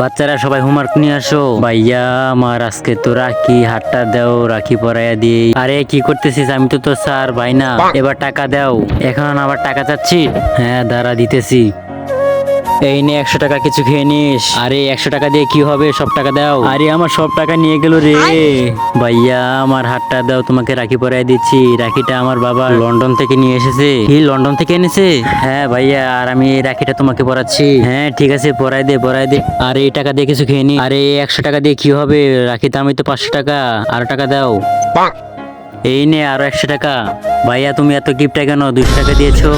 বাচ্চারা সবাই হোমওয়ার্ক নিয়ে আসো। ভাইয়া আমার আজকে তো রাখি, হাতটা দাও, রাখি পরাইয়া দিই। আরে কি করতেছিস? আমি তো তোর স্যার, ভাই না। এবার টাকা দাও। এখন আবার টাকা চাচ্ছি? হ্যাঁ দাঁড়া, দিতেছি। এই নে 100 টাকা, কিছু খেয়ে নিস। আরে 100 টাকা দিয়ে কি হবে? সব টাকা দাও। আরে আমার সব টাকা নিয়ে গেল রে। ভাইয়া আমার হাতটা দাও, তোমাকে রাখি পরাই দিচ্ছি। রাখিটা আমার বাবা লন্ডন থেকে নিয়ে এসেছে। কি লন্ডন থেকে এনেছে? হ্যাঁ ভাইয়া, আর আমি এই রাখিটা তোমাকে পরাচ্ছি। হ্যাঁ ঠিক আছে, পরাই দে পরাই দে। আরে এই টাকা দিয়ে কিছু খেয়ে নি। আরে 100 টাকা দিয়ে কি হবে? রাখি দাম তো 500 টাকা। আর টাকা দাও। এই নে আরো 100 টাকা। ভাইয়া তুমি এত গিফটটা কেন? 200 টাকা দিয়েছো।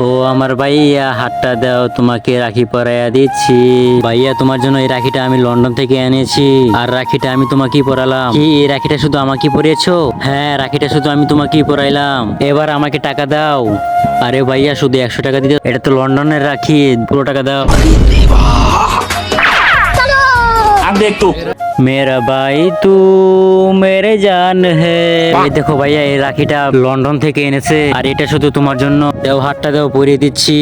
ও আমার ভাইয়া, হাতটা দাও, তোমাকে রাখি পরাইয়া দিচ্ছি। ভাইয়া তোমার জন্য এই রাখিটা আমি লন্ডন থেকে এনেছি। আর রাখিটা আমি তোমাকেই পরালাম। কি এই রাখিটা শুধু আমাকে পরিয়েছো? হ্যাঁ রাখিটা শুধু আমি তোমাকেই পরাইলাম। এবার আমাকে টাকা দাও। আরে ভাইয়া শুধু 100 টাকা দিতে, এটা তো লন্ডনের রাখি, পুরো টাকা দাও। देख तू মেরা ভাই তু মেরে জান হে। এই দেখো ভাইয়া, এই রাখিটা লন্ডন থেকে এনেছে। আর এটা শুধু তোমার জন্য। দাও, হাতটা দাও, পরিয়ে দিচ্ছি।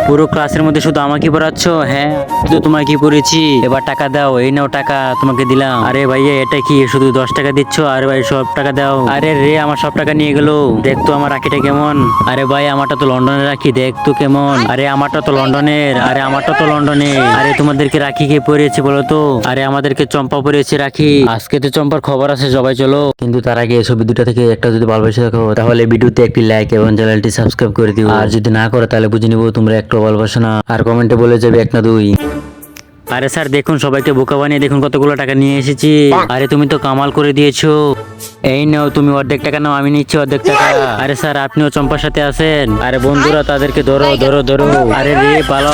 পুরো ক্লাসের মধ্যে শুধু আমাকে পড়াচ্ছ? হ্যাঁ শুধু তোমাকে পড়েছি। এবার টাকা দাও। এই নাও টাকা, তোমাকে দিলাম। আরে ভাইয়া এটা কি শুধু 10 টাকা দিচ্ছ? আরে ভাই সব টাকা দাও। আরে রে, আমার সব টাকা নিয়ে গেল। দেখ তো আমার রাখিটা কেমন। আরে ভাই আমারটা তো লন্ডনের রাখি, দেখ তো কেমন। আরে আমারটা তো লন্ডনের। আরে আমারটা তো লন্ডনের। আরে তোমাদেরকে রাখি কে পরিয়েছে বলো তো? আরে আমাদেরকে চম্পা পরিয়েছে রাখি। আজকে তো চম্পার খবর আছে, সবাই চলো। কিন্তু তার আগে এসব দুটা থেকে একটা যদি ভালোবেসে থাকো, তাহলে ভিডিওতে একটি লাইক এবং চ্যানেলটি সাবস্ক্রাইব করে দিও। আর যদি না করো তাহলে বুঝে নিবো তোমরা একটু ভালোবাসো না। আর কমেন্টে বলে যাবে 1 না 2। আরে স্যার দেখুন, সবাইকে বোকা বানিয়ে দেখুন কতগুলো টাকা নিয়ে এসেছি। আরে তুমি তো কামাল করে দিয়েছো। এই নাও, তুমি অর্ধেক টাকা নাও, আমি নিচ্ছি অর্ধেক টাকা। আরে স্যার আপনিও চম্পার সাথে আছেন? আরে বন্ধুরা তাদেরকে ধরো ধরো ধরো। আরে রে পালো।